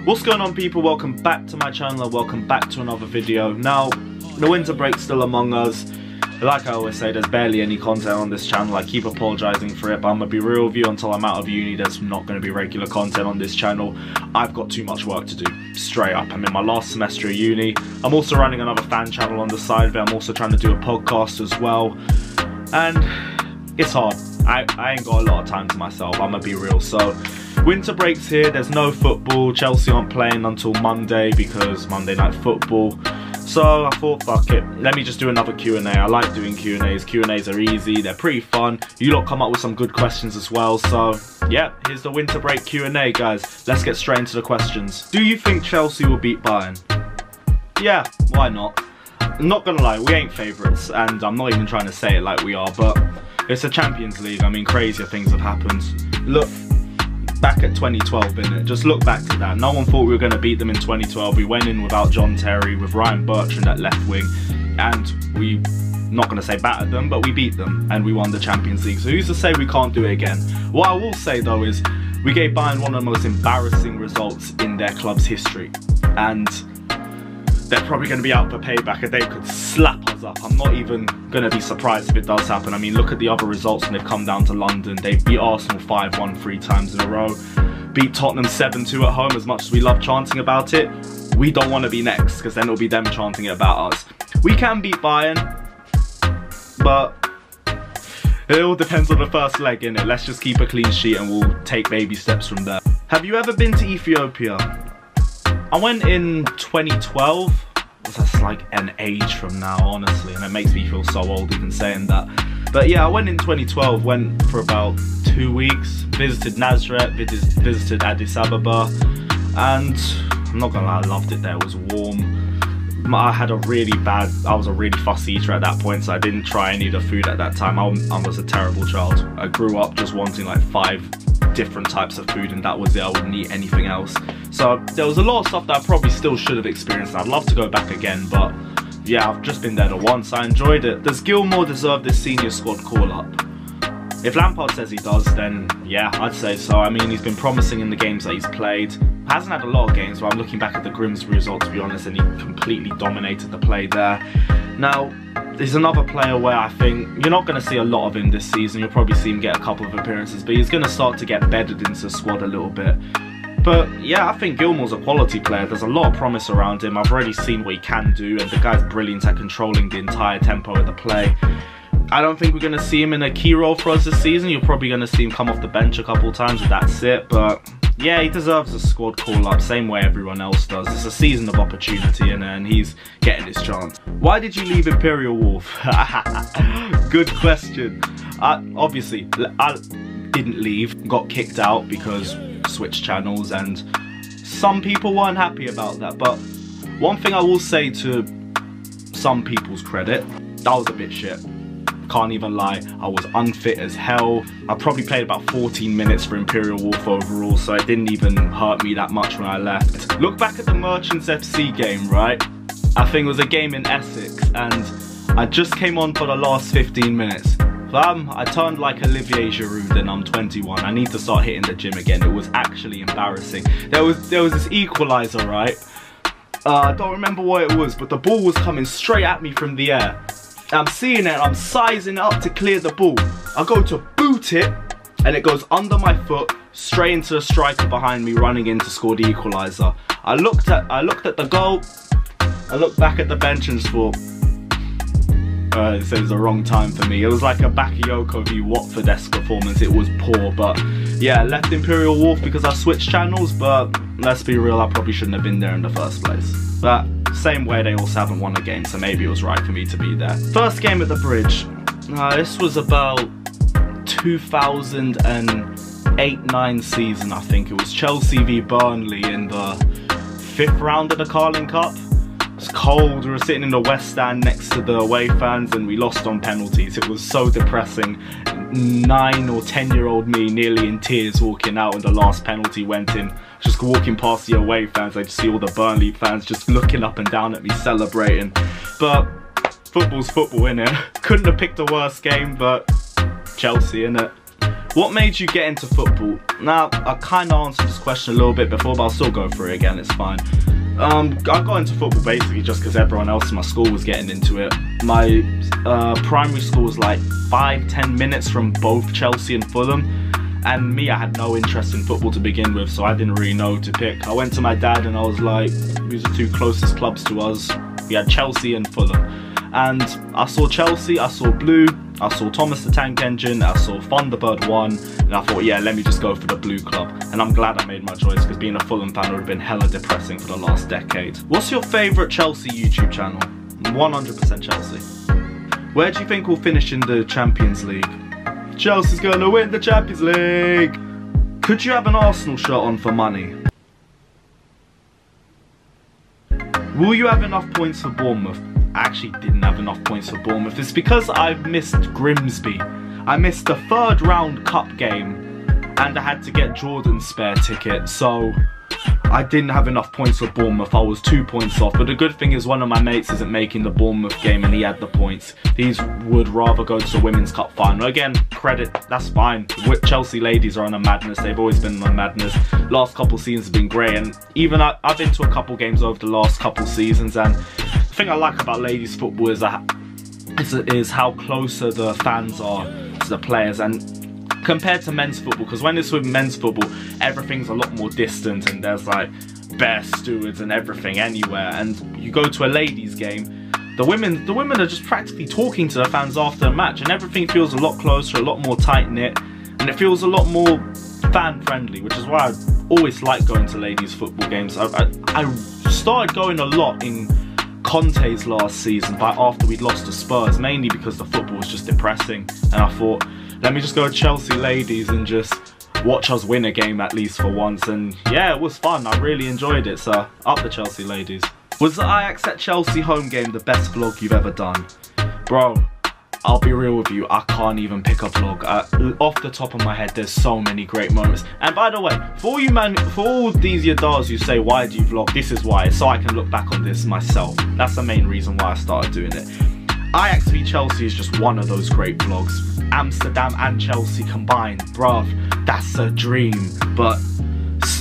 What's going on, people? Welcome back to my channel and welcome back to another video. Now, the winter break's still among us. Like I always say, there's barely any content on this channel. I keep apologising for it, but I'm going to be real with you, until I'm out of uni, there's not going to be regular content on this channel. I've got too much work to do, straight up. I'm in my last semester of uni. I'm also running another fan channel on the side of it. I'm also trying to do a podcast as well. And it's hard. I ain't got a lot of time to myself, I'm going to be real. So, winter break's here, there's no football. Chelsea aren't playing until Monday because Monday night football. So I thought, fuck it, let me just do another Q&A. I like doing Q&As. Q&As are easy, they're pretty fun. You lot come up with some good questions as well. So yeah, here's the winter break Q&A, guys. Let's get straight into the questions. Do you think Chelsea will beat Bayern? Yeah, why not? I'm not gonna lie, we ain't favourites, and I'm not even trying to say it like we are, but it's a Champions League. I mean, crazier things have happened. Look back at 2012, innit? Just look back to that. No one thought we were going to beat them in 2012. We went in without John Terry, with Ryan Bertrand at left wing, and we, not going to say battered them, but we beat them and we won the Champions League. So who's to say we can't do it again? What I will say though is we gave Bayern one of the most embarrassing results in their club's history, and they're probably going to be out for payback, and they could slap us up. I'm not even going to be surprised if it does happen. I mean, look at the other results when they've come down to London. They beat Arsenal 5-1 3 times in a row. Beat Tottenham 7-2 at home. As much as we love chanting about it, we don't want to be next, because then it'll be them chanting it about us. We can beat Bayern, but it all depends on the first leg, innit? Let's just keep a clean sheet and we'll take baby steps from there. Have you ever been to Ethiopia? I went in 2012. That's like an age from now, honestly, and it makes me feel so old even saying that. But yeah, I went in 2012, went for about 2 weeks, visited Nazareth, visited Addis Ababa, and I'm not gonna lie, I loved it there. It was warm. I was a really fussy eater at that point, so I didn't try any of the food at that time. I was a terrible child. I grew up just wanting like 5 different types of food, and that was it. I wouldn't eat anything else. So there was a lot of stuff that I probably still should have experienced. I'd love to go back again, but yeah, I've just been there the once. I enjoyed it. Does Gilmore deserve this senior squad call-up? If Lampard says he does, then yeah, I'd say so. I mean, he's been promising in the games that he's played. Hasn't had a lot of games, but I'm looking back at the Grimsby result, to be honest, and he completely dominated the play there. Now, he's another player where I think you're not going to see a lot of him this season. You'll probably see him get a couple of appearances, but he's going to start to get bedded into the squad a little bit. But yeah, I think Gilmore's a quality player. There's a lot of promise around him. I've already seen what he can do, and the guy's brilliant at controlling the entire tempo of the play. I don't think we're going to see him in a key role for us this season. You're probably going to see him come off the bench a couple of times, and that's it. But yeah, he deserves a squad call-up, same way everyone else does. It's a season of opportunity, and he's getting his chance. Why did you leave Imperial Wolves? Good question. Obviously, I didn't leave. Got kicked out because switched channels, and some people weren't happy about that. But one thing I will say, to some people's credit, that was a bit shit. Can't even lie, I was unfit as hell. I probably played about 14 minutes for Imperial Wolf overall, so it didn't even hurt me that much when I left. Look back at the Merchants FC game, right? I think it was a game in Essex, and I just came on for the last 15 minutes. I turned like Olivier Giroud, and I'm 21. I need to start hitting the gym again. It was actually embarrassing. There was this equaliser, right? I don't remember what it was, but the ball was coming straight at me from the air. I'm seeing it, I'm sizing it up to clear the ball. I go to boot it, and it goes under my foot, straight into the striker behind me, running in to score the equaliser. I looked at the goal, I looked back at the bench and just thought, it was the wrong time for me. It was like a Bakayoko v Watford-esque performance. It was poor, but yeah, I left Imperial Wolf because I switched channels, but let's be real, I probably shouldn't have been there in the first place. But same way, they also haven't won a game, so maybe it was right for me to be there. First game at the Bridge. This was about 2008-9 season, I think. It was Chelsea v Burnley in the 5th round of the Carling Cup. It was cold, we were sitting in the West Stand next to the away fans, and we lost on penalties. It was so depressing. 9 or 10-year-old me nearly in tears walking out when the last penalty went in. Just walking past the away fans, I just see all the Burnley fans just looking up and down at me, celebrating. But football's football, innit? Couldn't have picked a worse game, but Chelsea, innit? What made you get into football? Now, I kind of answered this question a little bit before, but I'll still go through it again, it's fine. I got into football basically just because everyone else in my school was getting into it. My primary school was like 5-10 minutes from both Chelsea and Fulham, and me, I had no interest in football to begin with, so I didn't really know who to pick. I went to my dad and I was like, these are the two closest clubs to us. We had Chelsea and Fulham, and I saw Chelsea, I saw blue, I saw Thomas the Tank Engine, I saw Thunderbird 1, and I thought, yeah, let me just go for the blue club. And I'm glad I made my choice, because being a Fulham fan would have been hella depressing for the last decade. What's your favourite Chelsea YouTube channel? 100% Chelsea. Where do you think we'll finish in the Champions League? Chelsea's gonna win the Champions League! Could you have an Arsenal shirt on for money? Will you have enough points for Bournemouth? I actually didn't have enough points for Bournemouth. It's because I've missed Grimsby. I missed the 3rd round cup game and I had to get Jordan's spare ticket, so I didn't have enough points for Bournemouth. I was 2 points off, but the good thing is one of my mates isn't making the Bournemouth game and he had the points. These would rather go to the Women's Cup final. Again, credit, that's fine. Chelsea ladies are on a madness. They've always been on a madness. Last couple seasons have been great, and even I've been to a couple games over the last couple seasons, and the thing I like about ladies football is how closer the fans are to the players, and compared to men's football, because when it's with men's football, everything's a lot more distant and there's like bare stewards and everything anywhere, and you go to a ladies game, the women are just practically talking to the fans after the match, and everything feels a lot closer, a lot more tight-knit, and it feels a lot more fan-friendly, which is why I always like going to ladies football games. I started going a lot in Conte's last season, but after we'd lost to Spurs, mainly because the football was just depressing, and I thought, let me just go to Chelsea ladies and just watch us win a game at least for once. And yeah, it was fun. I really enjoyed it, so up the Chelsea ladies. Was the Ajax at Chelsea home game the best vlog you've ever done? Bro, I'll be real with you, I can't even pick a vlog. Off the top of my head, there's so many great moments. And by the way, for all these yadars who say, why do you vlog? This is why, so I can look back on this myself. That's the main reason why I started doing it. Ajax v Chelsea is just one of those great vlogs. Amsterdam and Chelsea combined, bruv, that's a dream. But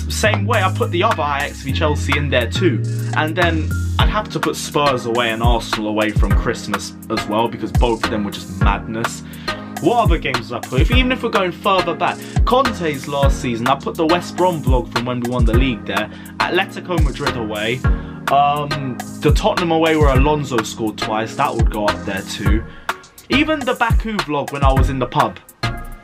same way, I put the other Ajax v Chelsea in there too. And then I'd have to put Spurs away and Arsenal away from Christmas as well, because both of them were just madness. What other games did I put? Even if we're going further back, Conte's last season, I put the West Brom vlog from when we won the league there. Atletico Madrid away. The Tottenham away where Alonso scored twice, that would go up there too. Even the Baku vlog when I was in the pub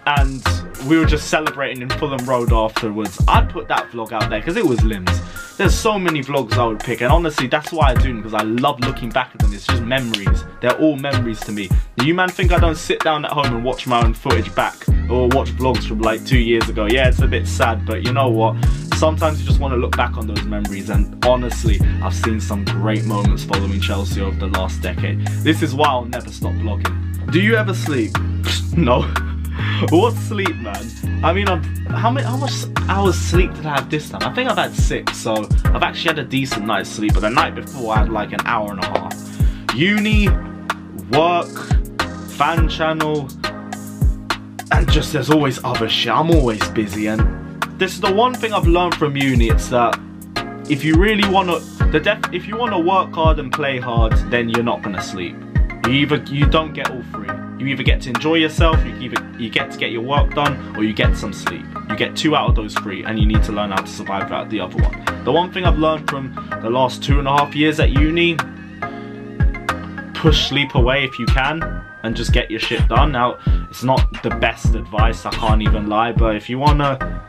and we were just celebrating in Fulham Road afterwards, I'd put that vlog out there because it was limbs. There's so many vlogs I would pick, and honestly that's why I do them, because I love looking back at them. It's just memories. They're all memories to me. You man think I don't sit down at home and watch my own footage back or watch vlogs from like 2 years ago? Yeah, it's a bit sad, but you know what? Sometimes you just want to look back on those memories, and honestly, I've seen some great moments following Chelsea over the last decade. This is why I'll never stop vlogging. Do you ever sleep? No. What's sleep, man? I mean, how much hours sleep did I have this time? I think I've had 6, so I've actually had a decent night's sleep, but the night before I had like an hour and a half. Uni, work, fan channel, and just there's always other shit. I'm always busy, and this is the one thing I've learned from uni. It's that if you really want to work hard and play hard, then you're not gonna sleep. You don't get all three. You either get to enjoy yourself, you get to get your work done, or you get some sleep. You get 2 out of those 3, and you need to learn how to survive without the other one. The one thing I've learned from the last 2.5 years at uni, push sleep away if you can, and just get your shit done. Now, it's not the best advice, I can't even lie, but if you wanna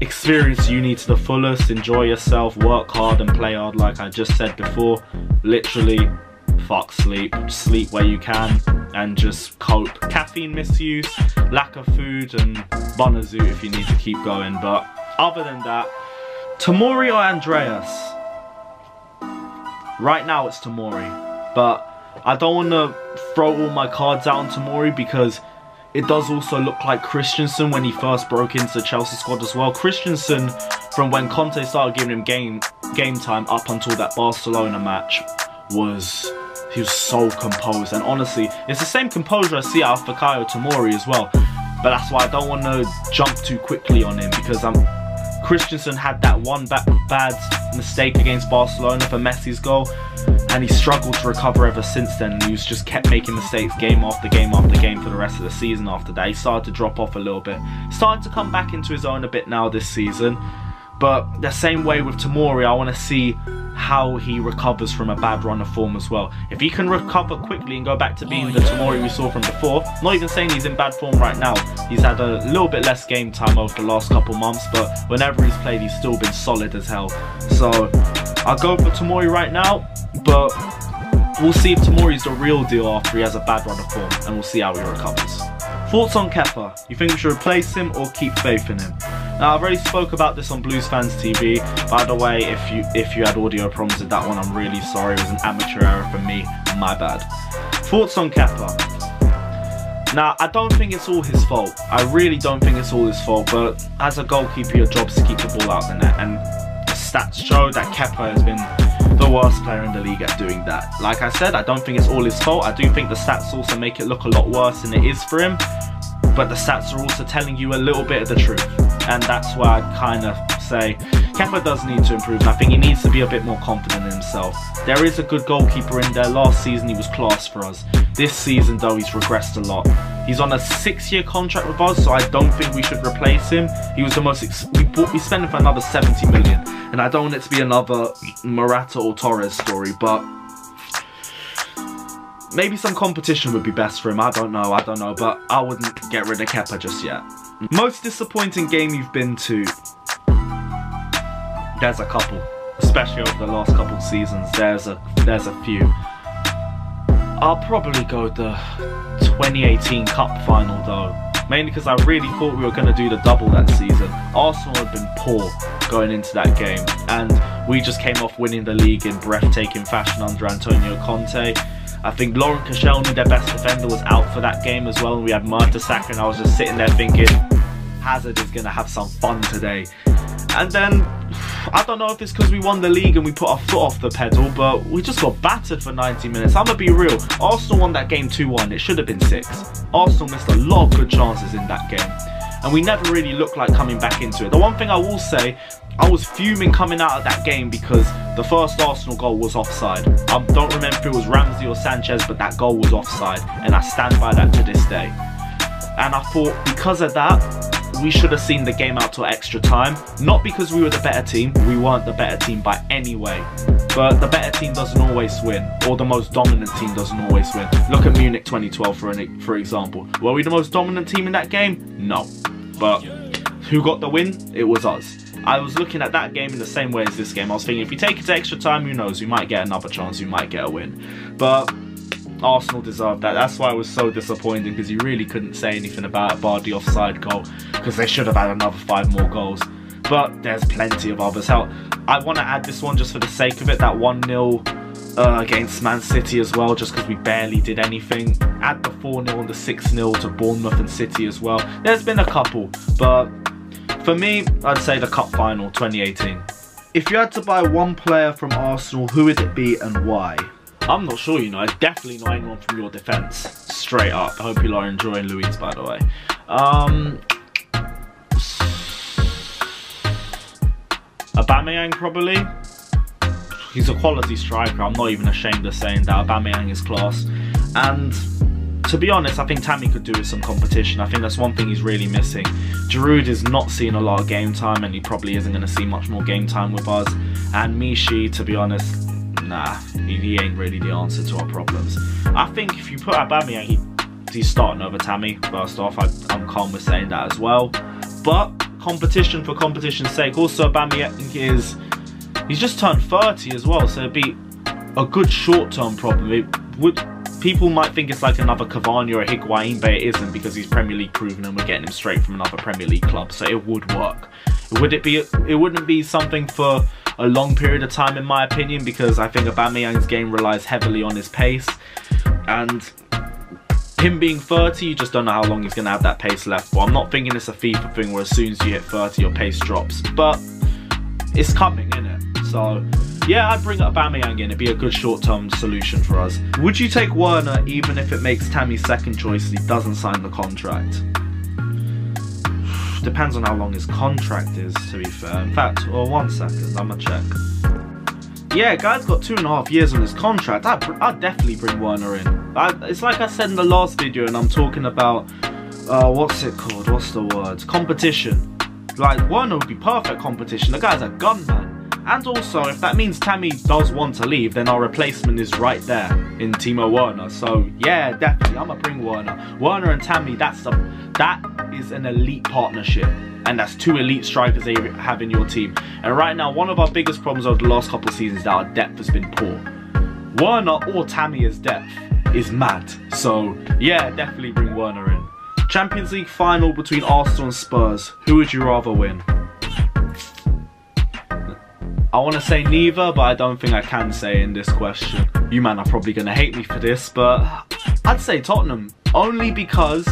experience uni to the fullest, enjoy yourself, work hard and play hard like I just said before, literally fuck sleep. Sleep where you can and just cope. Caffeine misuse, lack of food, and Bonazoo if you need to keep going. But other than that, Tomori or Andreas? Right now it's Tomori, but I don't want to throw all my cards out on Tomori because it does also look like Christensen when he first broke into the Chelsea squad as well. Christensen, from when Conte started giving him game time up until that Barcelona match, he was so composed, and honestly, it's the same composure I see out of Fikayo Tomori as well. but that's why I don't want to jump too quickly on him, because Christensen had that one bad mistake against Barcelona for Messi's goal, and he struggled to recover ever since then, and he just kept making mistakes game after game after game for the rest of the season after that. He started to drop off a little bit, starting to come back into his own a bit now this season. But the same way with Tomori, I want to see how he recovers from a bad run of form as well. If he can recover quickly and go back to being the Tomori we saw from before, not even saying he's in bad form right now, he's had a little bit less game time over the last couple months, but whenever he's played, he's still been solid as hell. So I'll go for Tomori right now, but we'll see if Tomori's the real deal after he has a bad run of form, and we'll see how he recovers. Thoughts on Kepa? You think we should replace him or keep faith in him? Now, I've already spoke about this on Blues Fans TV. By the way, if you had audio problems with that one, I'm really sorry. It was an amateur error from me. My bad. Thoughts on Kepa? Now, I don't think it's all his fault. I really don't think it's all his fault. But as a goalkeeper, your job is to keep the ball out the net. And the stats show that Kepa has been the worst player in the league at doing that. Like I said, I don't think it's all his fault. I do think the stats also make it look a lot worse than it is for him. But the stats are also telling you a little bit of the truth. And that's why I kind of say Kepa does need to improve. And I think he needs to be a bit more confident in himself. There is a good goalkeeper in there. Last season he was class for us. This season though, he's regressed a lot. He's on a 6-year contract with us, so I don't think we should replace him. He was the most we spent him for another 70 million. And I don't want it to be another Morata or Torres story, but maybe some competition would be best for him. I don't know, but I wouldn't get rid of Kepa just yet. Most disappointing game you've been to? There's a couple, especially over the last couple seasons. There's a few. I'll probably go the 2018 Cup final though, mainly because I really thought we were going to do the double that season. Arsenal had been poor going into that game, and we just came off winning the league in breathtaking fashion under Antonio Conte. I think Laurent Koscielny, their best defender, was out for that game as well, and we had Mertesacker, and I was just sitting there thinking, Hazard is going to have some fun today. And then, I don't know if it's because we won the league and we put our foot off the pedal, but we just got battered for 90 minutes. I'm going to be real, Arsenal won that game 2-1, it should have been 6. Arsenal missed a lot of good chances in that game, and we never really looked like coming back into it. The one thing I will say, I was fuming coming out of that game because the first Arsenal goal was offside. I don't remember if it was Ramsey or Sanchez, but that goal was offside, and I stand by that to this day. And I thought because of that, we should have seen the game out till extra time. Not because we were the better team, we weren't the better team by any way. But the better team doesn't always win, or the most dominant team doesn't always win. Look at Munich 2012 for example. Were we the most dominant team in that game? No. But who got the win? It was us. I was looking at that game in the same way as this game. I was thinking if we take it to extra time, who knows, we might get another chance, we might get a win. But Arsenal deserved that. That's why it was so disappointing, because you really couldn't say anything about it bar the offside goal, because they should have had another 5 more goals. But there's plenty of others. Hell, I want to add this one just for the sake of it, that 1-0 against Man City as well, just because we barely did anything. Add the 4-0 and the 6-0 to Bournemouth and City as well. There's been a couple, but for me, I'd say the Cup final 2018. If you had to buy one player from Arsenal, who would it be and why? I'm not sure, you know. It's definitely not anyone from your defence. Straight up. I hope you are enjoying Luis, by the way. Aubameyang, probably. He's a quality striker. I'm not even ashamed of saying that. Aubameyang is class. And to be honest, I think Tammy could do with some competition. I think that's one thing he's really missing. Giroud is not seeing a lot of game time, and he probably isn't going to see much more game time with us. And Mishi, to be honest, nah, he ain't really the answer to our problems. I think if you put Aubameyang, he's starting over Tammy. First off, I'm calm with saying that as well. But competition for competition's sake. Also, Aubameyang he's just turned 30 as well, so it'd be a good short-term problem. People might think it's like another Cavani or a Higuain, but it isn't, because he's Premier League proven and we're getting him straight from another Premier League club, so it would work. It wouldn't be something for a long period of time in my opinion, because I think Aubameyang's game relies heavily on his pace, and him being 30, you just don't know how long he's going to have that pace left for. I'm not thinking it's a FIFA thing where as soon as you hit 30 your pace drops, but it's coming, innit? So yeah, I'd bring Aubameyang in. It'd be a good short-term solution for us. Would you take Werner even if it makes Tammy's second choice and he doesn't sign the contract? depends on how long his contract is, to be fair. In fact, well, 1 second, I'ma check. Yeah, guy's got 2.5 years on his contract. I'd definitely bring Werner in. It's like I said in the last video, and I'm talking about, what's it called? What's the word? Competition. Like, Werner would be perfect competition. The guy's a gunman. And also, if that means Tammy does want to leave, then our replacement is right there in Timo Werner. So, yeah, definitely, I'ma bring Werner. Werner and Tammy, that is an elite partnership. And that's 2 elite strikers that you have in your team. And right now, one of our biggest problems over the last couple of seasons is that our depth has been poor. Werner or Tammy's depth is mad. So, yeah, definitely bring Werner in. Champions League final between Arsenal and Spurs. Who would you rather win? I want to say neither, but I don't think I can say in this question. You man are probably going to hate me for this, but I'd say Tottenham. Only because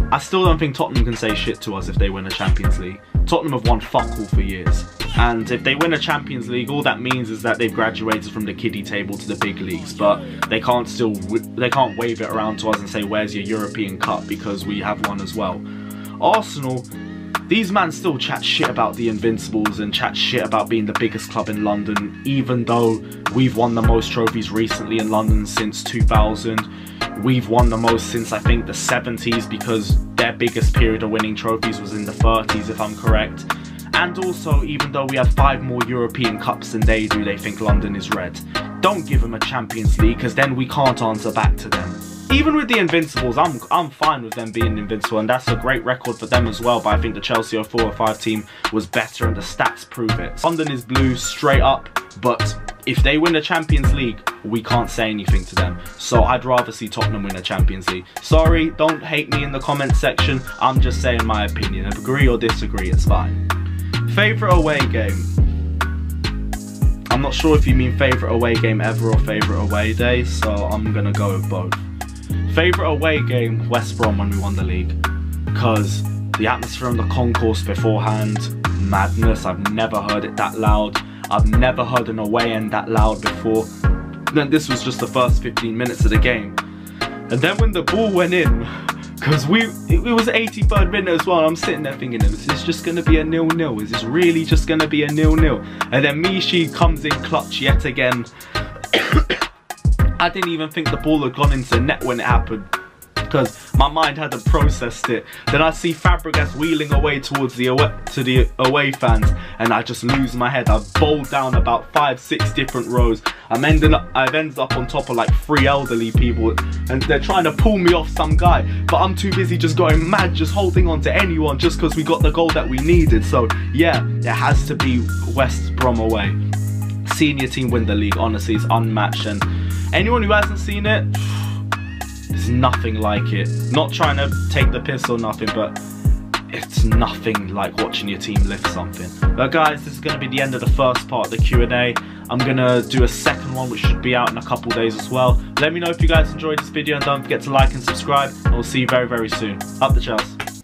I still don't think Tottenham can say shit to us if they win a Champions League. Tottenham have won fuck all for years. And if they win a Champions League, all that means is that they've graduated from the kiddie table to the big leagues. But they can't wave it around to us and say, where's your European Cup? Because we have one as well. Arsenal, these man still chat shit about the Invincibles and chat shit about being the biggest club in London, even though we've won the most trophies recently in London since 2000. We've won the most since, I think, the 70s, because their biggest period of winning trophies was in the 30s, if I'm correct. And also, even though we have 5 more European Cups than they do, they think London is red. Don't give them a Champions League, because then we can't answer back to them. Even with the Invincibles, I'm fine with them being invincible, and that's a great record for them as well, but I think the Chelsea 04-05 team was better, and the stats prove it. London is blue straight up, but if they win a Champions League, we can't say anything to them. So I'd rather see Tottenham win a Champions League. Sorry, don't hate me in the comment section, I'm just saying my opinion. If agree or disagree, it's fine. Favourite away game? I'm not sure if you mean favourite away game ever or favourite away day, so I'm gonna go with both. Favourite away game, West Brom when we won the league, because the atmosphere on the concourse beforehand, madness. I've never heard it that loud. I've never heard an away end that loud before. Then this was just the first 15 minutes of the game, and then when the ball went in, because it was 83rd minute as well, and I'm sitting there thinking, is this just going to be a 0-0? Is this really just going to be a 0-0? And then Mishi comes in clutch yet again. I didn't even think the ball had gone into net when it happened, because my mind hadn't processed it. Then I see Fabregas wheeling away towards the away fans, and I just lose my head. I've bowled down about 5-6 different rows. I've ended up on top of like 3 elderly people, and they're trying to pull me off some guy, but I'm too busy just going mad, just holding on to anyone just because we got the goal that we needed. So yeah, it has to be West Brom away. Senior team win the league, honestly, it's unmatched, and anyone who hasn't seen it, there's nothing like it. Not trying to take the piss or nothing, but it's nothing like watching your team lift something. But guys, this is going to be the end of the first part of the Q&A. I'm going to do a second one which should be out in a couple days as well. Let me know if you guys enjoyed this video, and don't forget to like and subscribe, and we'll see you very, very soon. Up the Chelsea.